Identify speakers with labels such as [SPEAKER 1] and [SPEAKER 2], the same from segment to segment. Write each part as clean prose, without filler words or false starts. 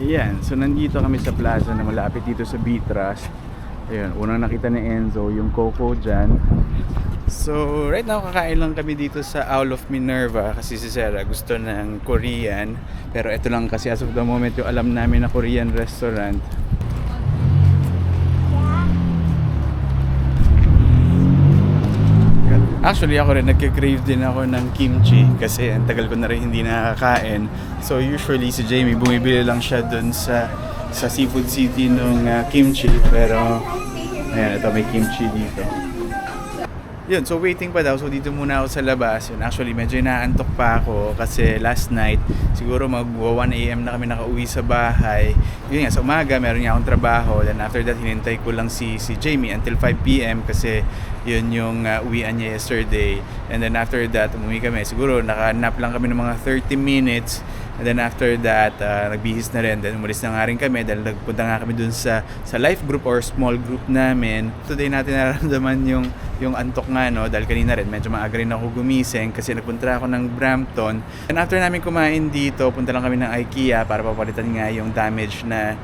[SPEAKER 1] Ayan, so nandito kami sa plaza na malapit dito sa Beatras. Ayun, unang nakita ni Enzo yung Coco dyan. So right now kakain lang kami dito sa Owl of Minerva kasi si Sarah gusto ng Korean. Pero ito lang kasi as of the moment yung alam namin na Korean restaurant. Actually ako rin nagka-crave din ako ng kimchi kasi ang tagal ko na rin hindi nakakain. So usually si Jamie bumibili lang siya dun sa Seafood City nung kimchi, pero ayan, ito may kimchi dito. Yun, so waiting pa daw. So dito muna ako sa labas. Yun, actually medyo inaantok pa ako kasi last night siguro mag 1 AM na kami nakauwi sa bahay. Yun nga, sa umaga meron niya akong trabaho. Then after that hinintay ko lang si Jamie until 5 PM kasi yun yung uwian niya yesterday. And then after that umuwi kami. Siguro naka-nap lang kami ng mga 30 minutes. And then after that, nagbihis na rin. Then umalis na nga rin kami dahil nagpunta nga kami dun sa life group or small group namin. Today natin nararamdaman yung antok nga, no? Dahil kanina rin medyo maaga rin ako gumising kasi nagpunta ako ng Brampton. And after namin kumain dito, punta lang kami ng IKEA para papalitan nga yung damage na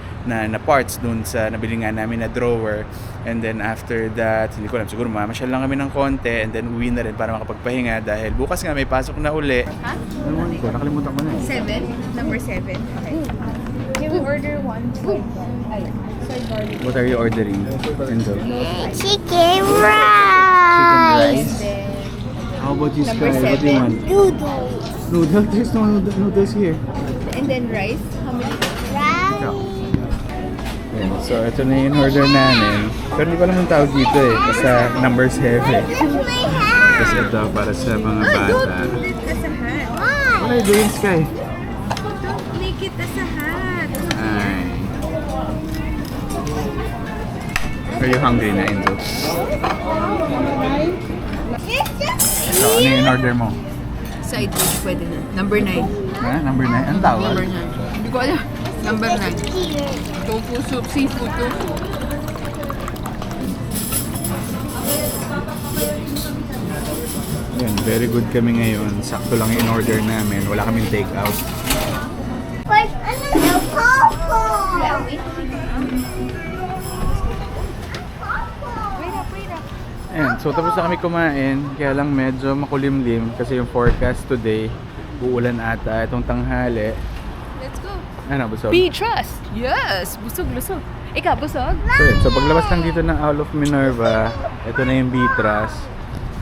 [SPEAKER 1] parts dun sa nabili nga namin na drawer. And then after that, hindi ko alam, siguro mamasyal lang kami ng konti and then uwi na rin para makapagpahinga dahil bukas nga may pasok na uli.
[SPEAKER 2] Ha?
[SPEAKER 1] Ano ko? Nakalimutan ko na eh.
[SPEAKER 2] 7? Number 7. Okay. Can we order one side garlic?
[SPEAKER 1] What are you ordering, Enzo?
[SPEAKER 3] Chicken rice.
[SPEAKER 1] Chicken rice?
[SPEAKER 2] Then,
[SPEAKER 1] How about you, Sky?
[SPEAKER 2] Number
[SPEAKER 1] What do you
[SPEAKER 2] 7.
[SPEAKER 1] want?
[SPEAKER 3] Noodles.
[SPEAKER 1] Noodles? There's no noodles here.
[SPEAKER 2] and then rice. How many?
[SPEAKER 3] Rice.
[SPEAKER 1] Ayan, so ito na yung order namin. Pero hindi ko alam ang tawag dito eh. Basta number 7.
[SPEAKER 3] That's my hat.
[SPEAKER 1] Kasi ito para sa mga bata.
[SPEAKER 2] Don't make it as a hat.
[SPEAKER 1] What are you doing, Sky?
[SPEAKER 2] Don't make it as a hat.
[SPEAKER 1] Ay. Are you hungry na, Enzo? So, ano yung order mo?
[SPEAKER 2] Side dish, pwede na. Number 9.
[SPEAKER 1] Ha? Number 9? Ang tawag?
[SPEAKER 2] Number 9. Hindi ko alam. Number 9. Tofu soup, seafood tofu.
[SPEAKER 1] Yan, very good kami ngayon. Sakto lang yung order namin. Wala kaming take out.
[SPEAKER 3] But another Coco.
[SPEAKER 1] Ayan, so tapos na kami kumain. Kaya lang medyo makulimlim kasi yung forecast today, uulan ata itong tanghali.
[SPEAKER 2] Let's go.
[SPEAKER 1] Ano, busog?
[SPEAKER 2] Beatrice! Yes! Busog-lusog. Ikaw, busog?
[SPEAKER 1] So paglabas lang dito ng Owl of Minerva, ito na yung Beatras.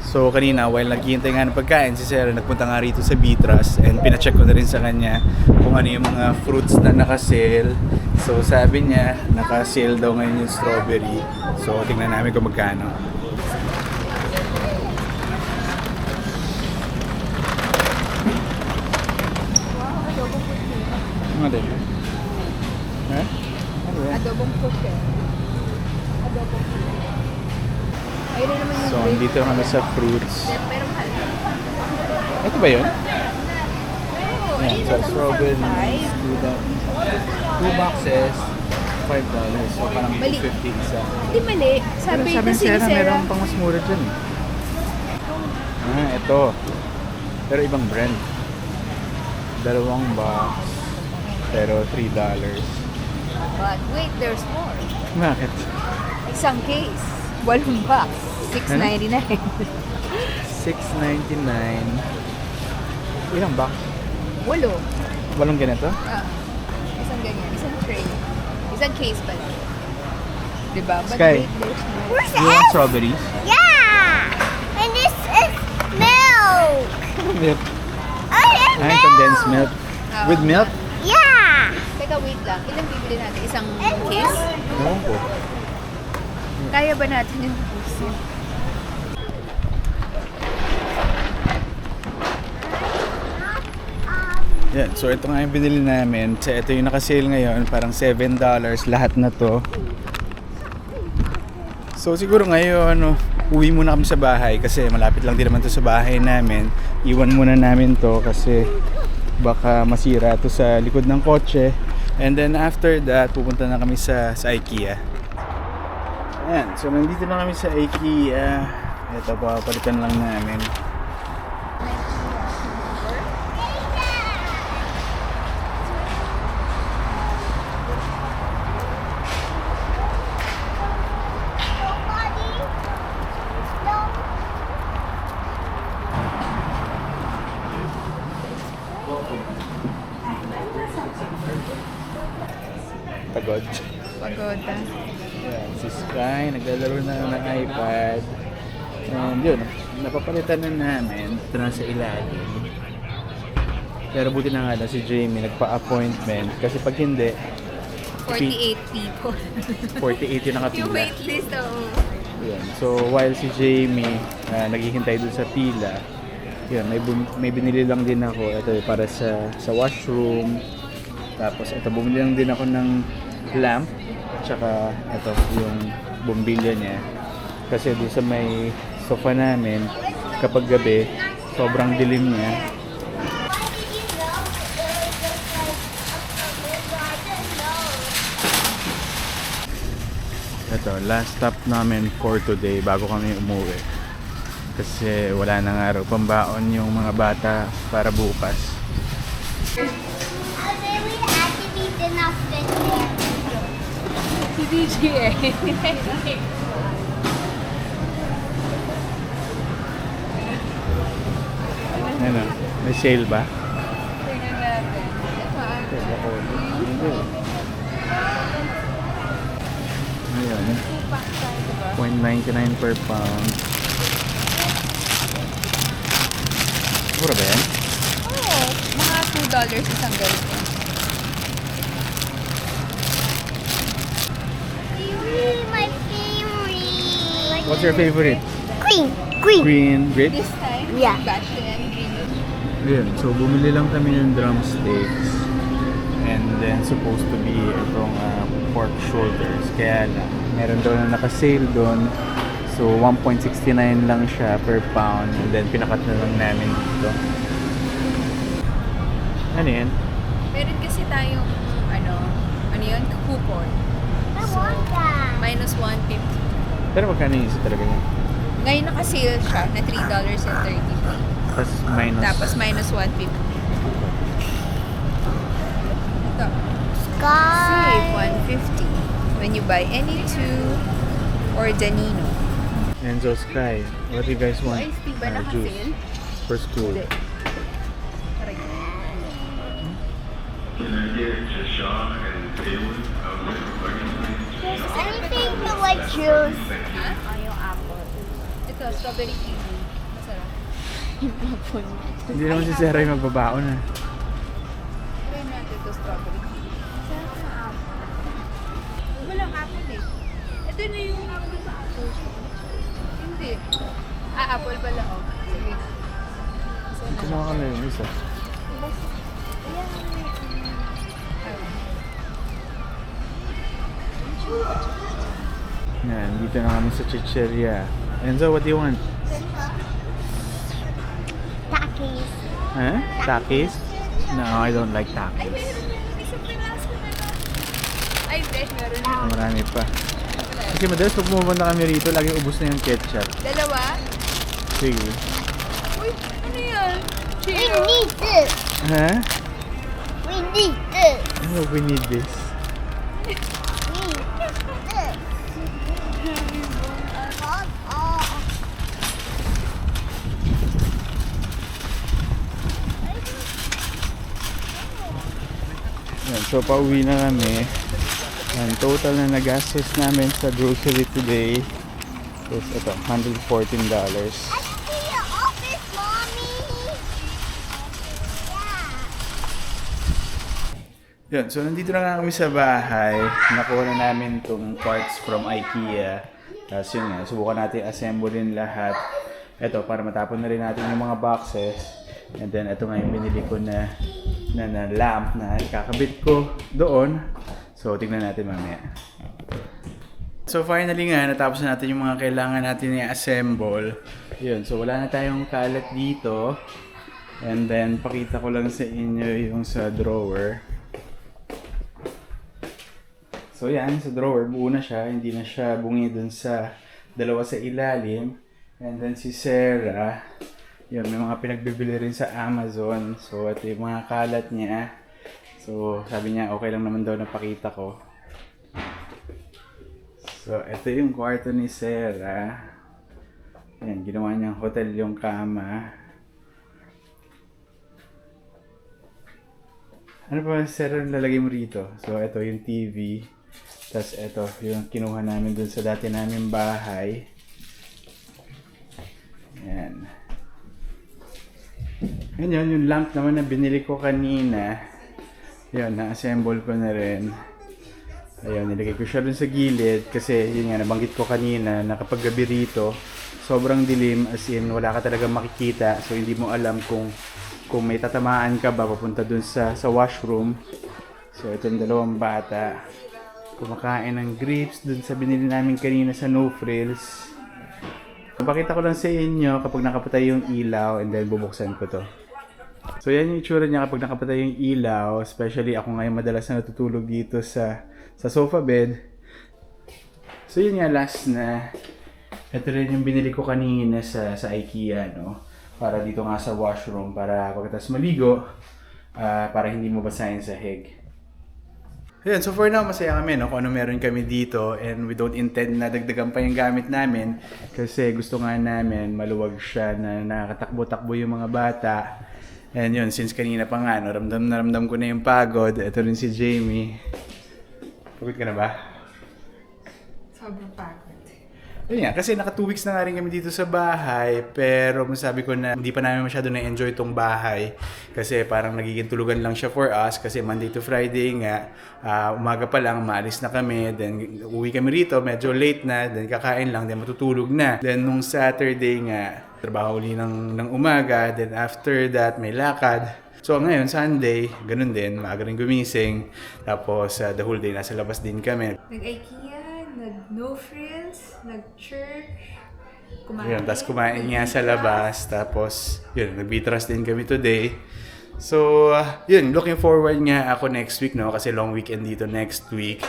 [SPEAKER 1] So kanina, while naghihintay nga ng pagkain, si Sarah nagpunta nga rito sa Beatras and pinacheck ko na rin sa kanya kung ano yung mga fruits na naka-sale. So sabi niya, naka-sale daw ngayon yung strawberry. So tingnan namin kung magkano. Ano din? Ha? Ano yan?
[SPEAKER 2] Adobong puti. Adobong puti. Ayun na naman yung
[SPEAKER 1] So, dito kami sa fruits.
[SPEAKER 2] Pero mahal.
[SPEAKER 1] Ito ba yun?
[SPEAKER 2] Oh,
[SPEAKER 1] Yan, so strawberry,
[SPEAKER 2] Five.
[SPEAKER 1] 2 boxes, $5. So, parang
[SPEAKER 2] Mali.
[SPEAKER 1] 250 isa.
[SPEAKER 2] Hindi mali. Sabi
[SPEAKER 1] Pero
[SPEAKER 2] kasi ni
[SPEAKER 1] Sarah,
[SPEAKER 2] Sarah.
[SPEAKER 1] meron pang mas mura dyan eh. Ito. Pero ibang brand. 2 box. Pero $3.
[SPEAKER 2] But wait, there's more.
[SPEAKER 1] Bakit?
[SPEAKER 2] Isang case. 8 box. $6.99.
[SPEAKER 1] $6.99. Ilang box?
[SPEAKER 2] 8.
[SPEAKER 1] Walong ganito?
[SPEAKER 2] Isang ganyan. Isang tray. Isang case pala. Diba? But
[SPEAKER 1] Sky.
[SPEAKER 2] wait, there's more.
[SPEAKER 3] Where's
[SPEAKER 1] You
[SPEAKER 3] the
[SPEAKER 1] want
[SPEAKER 3] F?
[SPEAKER 1] strawberries?
[SPEAKER 3] Yeah. And this is milk.
[SPEAKER 1] Milk.
[SPEAKER 3] I have
[SPEAKER 1] Ay,
[SPEAKER 3] milk.
[SPEAKER 1] condensed milk.
[SPEAKER 2] Ah.
[SPEAKER 1] With milk?
[SPEAKER 3] Yeah.
[SPEAKER 2] Teka, wait lang. Ilang bibili natin? Isang case?
[SPEAKER 1] Ewan ko.
[SPEAKER 2] Kaya ba natin yung puso?
[SPEAKER 1] Yan, so ito nga yung binili namin. So ito yung naka-sale ngayon, parang $7 lahat na to. So siguro ngayon, uwi muna kami sa bahay kasi malapit lang din naman to sa bahay namin. Iwan muna namin to kasi baka masira to sa likod ng kotse. And then after that, pupunta na kami sa IKEA. Ayan, so nandito na kami sa IKEA. Ito, papalitan lang namin. Pagod.
[SPEAKER 2] Pagoda.
[SPEAKER 1] Ayan, si Sky, naglalaro na ng iPad. And yun, napapalitan na namin. Ito na sa ilalim. Pero buti na nga na si Jamie nagpa-appointment. Kasi pag hindi,
[SPEAKER 2] 48 people.
[SPEAKER 1] 48 yung nakapila.
[SPEAKER 2] Yung waitlist, oo.
[SPEAKER 1] Yun. So while si Jamie naghihintay dun sa pila, yun, may binili lang din ako. Ito para sa washroom. Tapos ito, bumili lang din ako ng lamp. Tsaka ito, yung bombilya niya. Kasi doon sa may sofa namin, kapag gabi, sobrang dilim niya. Ito, last stop namin for today bago kami umuwi. Kasi wala nang araw pambaon yung mga bata para bukas.
[SPEAKER 3] We had to be enough there.
[SPEAKER 2] Si DJ eh.
[SPEAKER 1] Ano, may sale ba?
[SPEAKER 2] Tingnan natin.
[SPEAKER 1] Ayan,
[SPEAKER 2] Tupak tayo, diba?
[SPEAKER 1] 0.99 per pound. Mura ba yan?
[SPEAKER 2] Oo. Mga $2 isang ganito.
[SPEAKER 3] Really my favorite.
[SPEAKER 1] What's your favorite?
[SPEAKER 3] Green. Green.
[SPEAKER 1] Green, red?
[SPEAKER 2] This time,
[SPEAKER 3] Yeah.
[SPEAKER 2] batch and green.
[SPEAKER 1] Ayan, so bumili lang kami ng drumsticks. And then supposed to be itong pork shoulders. Kaya lang, meron daw na naka-sale doon. So 1.69 lang siya per pound. And then pinakat na lang namin dito. Ano yan?
[SPEAKER 2] Meron kasi tayong, ano yun? Coupon.
[SPEAKER 3] I want that.
[SPEAKER 2] Minus 150.
[SPEAKER 1] Pero magkano yung isa talaga yan?
[SPEAKER 2] Ngayon naka-sale siya na $3.30.
[SPEAKER 1] Tapos minus.
[SPEAKER 2] Tapos minus 150. Ito. Save
[SPEAKER 3] Sky.
[SPEAKER 2] 150 when you buy any two or Danino.
[SPEAKER 1] Enzo Sky. What do you guys want?
[SPEAKER 2] Ice tea ba
[SPEAKER 1] Juice.
[SPEAKER 2] naka-sale?
[SPEAKER 1] For school.
[SPEAKER 2] Hindi. Aray.
[SPEAKER 3] Anything to like juice.
[SPEAKER 2] Ha? Ito, strawberry kiwi. Masarap.
[SPEAKER 1] Hindi naman si Sarah yung magbabaon na.
[SPEAKER 2] Try natin ito, strawberry kiwi. Sarap na apple. Walang apple eh. Ito na yung apple sa apple. Hindi. Apple pala oh. Sige.
[SPEAKER 1] Kumuha ka na yung isa. Yan, dito na kami sa chicheria. Enzo, what do you want?
[SPEAKER 3] Takis.
[SPEAKER 1] Huh? Takis? No, I don't like takis.
[SPEAKER 2] Isang piraso na lang. Ay, fresh, meron na.
[SPEAKER 1] Marami pa. Kasi madalas pag pumunta kami rito, laging ubos na yung ketchup.
[SPEAKER 2] Dalawa?
[SPEAKER 1] Sige.
[SPEAKER 2] Uy, ano yan?
[SPEAKER 3] We
[SPEAKER 2] Chino?
[SPEAKER 3] need this.
[SPEAKER 1] Ha?
[SPEAKER 3] We need this.
[SPEAKER 1] Ano, we need this.
[SPEAKER 3] We need this.
[SPEAKER 1] Yan, so pauwi na kami. Ang total na nagastos namin sa grocery today is ito, $114.
[SPEAKER 3] I see your office, Mommy. Yeah.
[SPEAKER 1] Yun, so nandito na nga kami sa bahay. Nakuha na namin itong parts from IKEA. Tapos yun nga, subukan natin assemble din lahat. Ito, para matapon na rin natin yung mga boxes. And then ito nga yung binili ko na lamp na ikakabit ko doon. So tignan natin mamaya. So finally nga, natapos na natin yung mga kailangan natin i-assemble. Yun, so wala na tayong kalat dito. And then pakita ko lang sa inyo yung sa drawer. So yan, sa drawer, buo na siya. Hindi na siya bungi dun sa dalawa sa ilalim. And then si Sarah, yun, may mga pinagbibili rin sa Amazon. So ito yung mga kalat niya. So sabi niya, okay lang naman daw na pakita ko. So ito yung kwarto ni Sarah. Yan, ginawa niyang hotel yung kama. Ano pa sir ang lalagay mo rito? So ito yung TV. Tapos ito yung kinuha namin dun sa dati namin bahay. Yan. Yan yun, yung lamp naman na binili ko kanina. Yun, na-assemble ko na rin. Ayun, nilagay ko siya dun sa gilid kasi yun nga, nabanggit ko kanina na kapag gabi rito, sobrang dilim as in wala ka talaga makikita. So hindi mo alam kung may tatamaan ka ba papunta dun sa washroom. So itong dalawang bata, kumakain ng grapes dun sa binili namin kanina sa No Frills. Pakita ko lang sa inyo kapag nakapatay yung ilaw and then bubuksan ko to. So yan yung itsura niya kapag nakapatay yung ilaw, especially ako ngayon madalas na natutulog dito sa sofa bed. So yun nga last na, ito rin yung binili ko kanina sa IKEA, no? Para dito nga sa washroom, para pagkatapos maligo, para hindi mo basahin sa sahig. Ayan, so for now, masaya kami, no? Kung ano meron kami dito and we don't intend na dagdagan pa yung gamit namin kasi gusto nga namin maluwag siya na nakakatakbo-takbo yung mga bata. And yun, since kanina pa nga, no, ramdam ko na yung pagod. Ito rin si Jamie. Pagod ka na ba?
[SPEAKER 2] Sobrang pagod.
[SPEAKER 1] Yun nga, kasi naka 2 weeks na nga rin kami dito sa bahay, pero masabi ko na hindi pa namin masyado na-enjoy tong bahay kasi parang nagiging tulugan lang siya for us kasi Monday to Friday nga, umaga pa lang, maalis na kami, then uwi kami rito, medyo late na, then kakain lang, then matutulog na. Then nung Saturday nga, trabaho uli ng umaga, then after that may lakad. So ngayon, Sunday, ganun din, maaga rin gumising, tapos the whole day nasa labas din kami.
[SPEAKER 2] Nag-IKEA, nag-No Frills, nag-church, kumain.
[SPEAKER 1] Yun, tapos kumain nga sa labas. Tapos, yun, nag-Bitras din kami today. So, yun, looking forward nga ako next week, no? Kasi long weekend dito next week.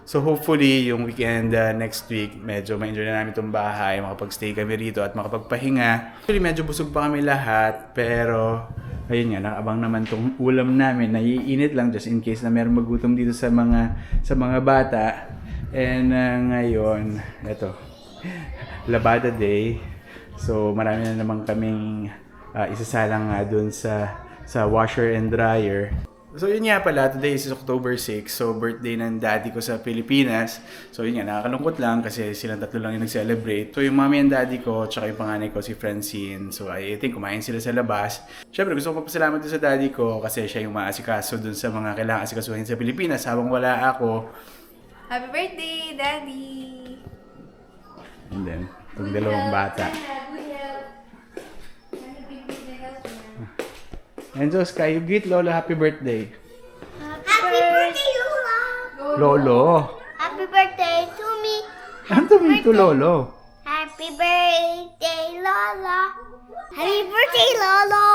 [SPEAKER 1] So, hopefully, yung weekend next week, medyo ma-enjoy na namin itong bahay. Makapag-stay kami rito at makapagpahinga. Actually, medyo busog pa kami lahat. Pero, ayun nga, nakabang naman tong ulam namin. Naiinit lang just in case na meron magutom dito sa mga bata. And ngayon, eto, Labada Day. So marami na naman kaming isasalang nga dun sa washer and dryer. So yun nga pala, today is October 6. So birthday ng daddy ko sa Pilipinas. So yun nga, nakakalungkot lang kasi silang tatlo lang yung nag-celebrate. So yung mommy and daddy ko, tsaka yung panganay ko si Francine. So I think kumain sila sa labas. Siyempre gusto ko magpasalamat dun sa daddy ko kasi siya yung maasikaso dun sa mga kailangan asikasuhin sa Pilipinas habang wala ako.
[SPEAKER 2] Happy birthday, Daddy!
[SPEAKER 1] And then, itong dalawang bata. And so, Sky, you greet Lolo happy birthday.
[SPEAKER 3] Happy birthday, Lola.
[SPEAKER 1] Lolo.
[SPEAKER 3] Happy birthday to me.
[SPEAKER 1] Ano to Lolo?
[SPEAKER 3] Happy birthday, Lola. Happy birthday, Lolo.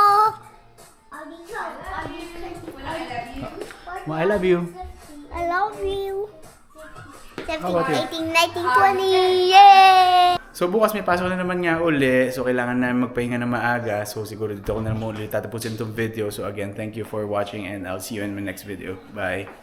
[SPEAKER 1] I love you.
[SPEAKER 3] I love you.
[SPEAKER 1] How about you?
[SPEAKER 3] 17, 19, 20. Yay!
[SPEAKER 1] So bukas may pasok na naman nga uli. So kailangan namin magpahinga na maaga. So siguro dito ako na naman uli tatapusin itong video. So again, thank you for watching and I'll see you in my next video. Bye!